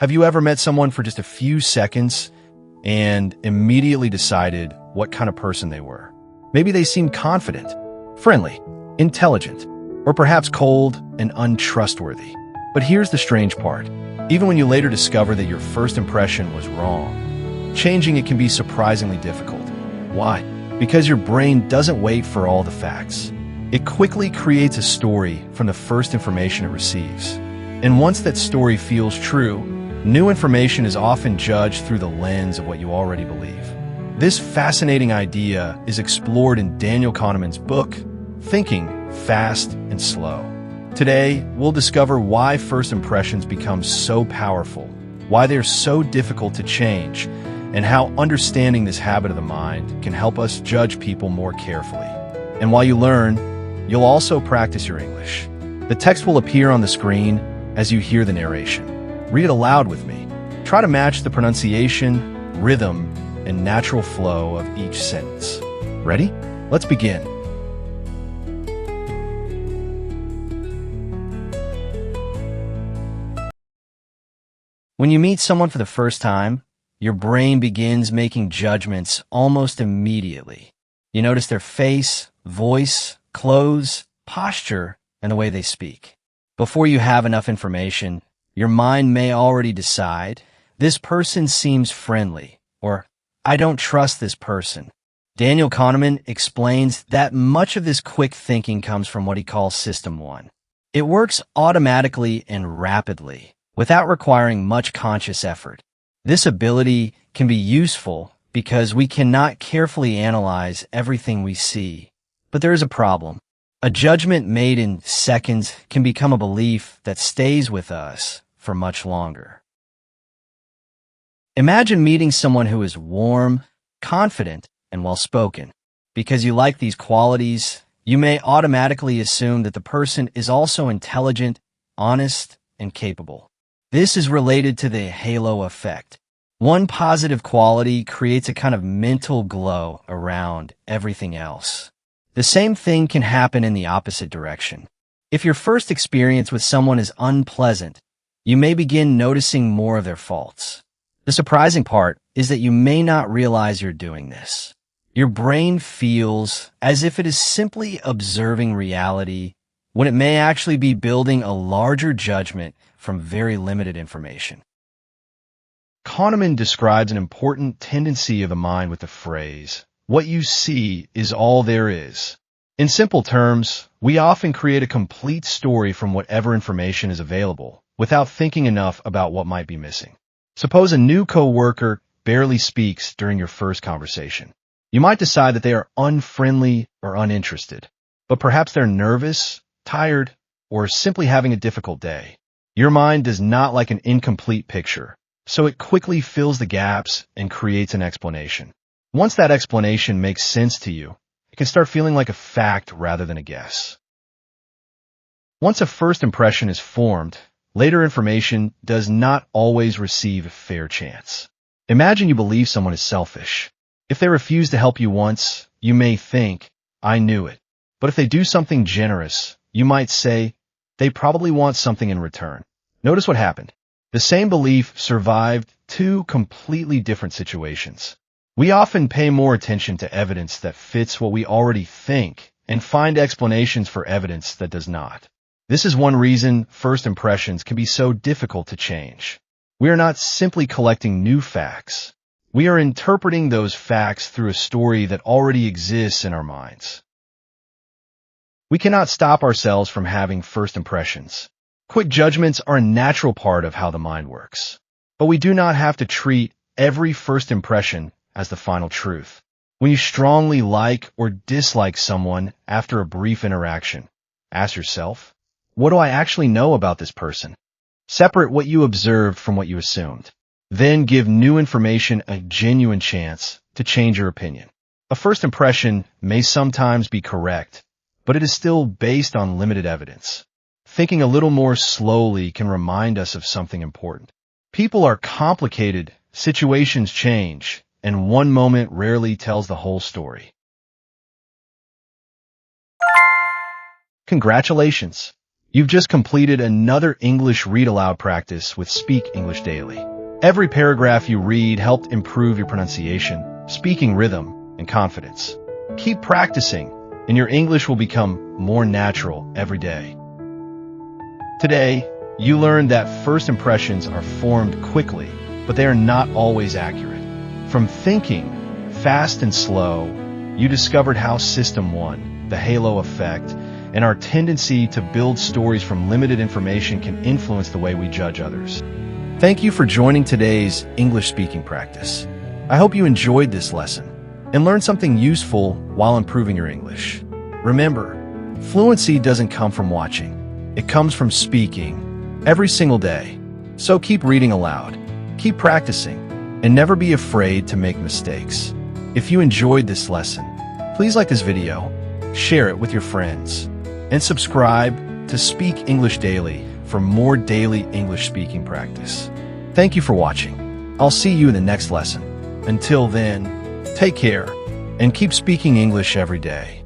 Have you ever met someone for just a few seconds and immediately decided what kind of person they were? Maybe they seemed confident, friendly, intelligent, or perhaps cold and untrustworthy. But here's the strange part. Even when you later discover that your first impression was wrong, changing it can be surprisingly difficult. Why? Because your brain doesn't wait for all the facts. It quickly creates a story from the first information it receives. And once that story feels true, new information is often judged through the lens of what you already believe. This fascinating idea is explored in Daniel Kahneman's book, Thinking Fast and Slow. Today, we'll discover why first impressions become so powerful, why they're so difficult to change, and how understanding this habit of the mind can help us judge people more carefully. And while you learn, you'll also practice your English. The text will appear on the screen as you hear the narration. Read it aloud with me. Try to match the pronunciation, rhythm, and natural flow of each sentence. Ready? Let's begin. When you meet someone for the first time, your brain begins making judgments almost immediately. You notice their face, voice, clothes, posture, and the way they speak. Before you have enough information, your mind may already decide, this person seems friendly, or I don't trust this person. Daniel Kahneman explains that much of this quick thinking comes from what he calls System 1. It works automatically and rapidly, without requiring much conscious effort. This ability can be useful because we cannot carefully analyze everything we see. But there is a problem. A judgment made in seconds can become a belief that stays with us for much longer. Imagine meeting someone who is warm, confident, and well-spoken. Because you like these qualities, you may automatically assume that the person is also intelligent, honest, and capable. This is related to the halo effect. One positive quality creates a kind of mental glow around everything else. The same thing can happen in the opposite direction. If your first experience with someone is unpleasant, you may begin noticing more of their faults. The surprising part is that you may not realize you're doing this. Your brain feels as if it is simply observing reality when it may actually be building a larger judgment from very limited information. Kahneman describes an important tendency of the mind with the phrase, "What you see is all there is." In simple terms, we often create a complete story from whatever information is available, without thinking enough about what might be missing. Suppose a new coworker barely speaks during your first conversation. You might decide that they are unfriendly or uninterested, but perhaps they're nervous, tired, or simply having a difficult day. Your mind does not like an incomplete picture, so it quickly fills the gaps and creates an explanation. Once that explanation makes sense to you, it can start feeling like a fact rather than a guess. Once a first impression is formed, later information does not always receive a fair chance. Imagine you believe someone is selfish. If they refuse to help you once, you may think, I knew it. But if they do something generous, you might say, they probably want something in return. Notice what happened. The same belief survived two completely different situations. We often pay more attention to evidence that fits what we already think and find explanations for evidence that does not. This is one reason first impressions can be so difficult to change. We are not simply collecting new facts. We are interpreting those facts through a story that already exists in our minds. We cannot stop ourselves from having first impressions. Quick judgments are a natural part of how the mind works. But we do not have to treat every first impression as the final truth. When you strongly like or dislike someone after a brief interaction, ask yourself, what do I actually know about this person? Separate what you observed from what you assumed. Then give new information a genuine chance to change your opinion. A first impression may sometimes be correct, but it is still based on limited evidence. Thinking a little more slowly can remind us of something important. People are complicated, situations change, and one moment rarely tells the whole story. Congratulations! You've just completed another English read-aloud practice with Speak English Daily. Every paragraph you read helped improve your pronunciation, speaking rhythm, and confidence. Keep practicing, and your English will become more natural every day. Today, you learned that first impressions are formed quickly, but they are not always accurate. From thinking fast and slow, you discovered how System 1, the halo effect, and our tendency to build stories from limited information can influence the way we judge others. Thank you for joining today's English speaking practice. I hope you enjoyed this lesson and learned something useful while improving your English. Remember, fluency doesn't come from watching. It comes from speaking every single day. So keep reading aloud, keep practicing, and never be afraid to make mistakes. If you enjoyed this lesson, please like this video, share it with your friends, and subscribe to Speak English Daily for more daily English speaking practice. Thank you for watching. I'll see you in the next lesson. Until then, take care and keep speaking English every day.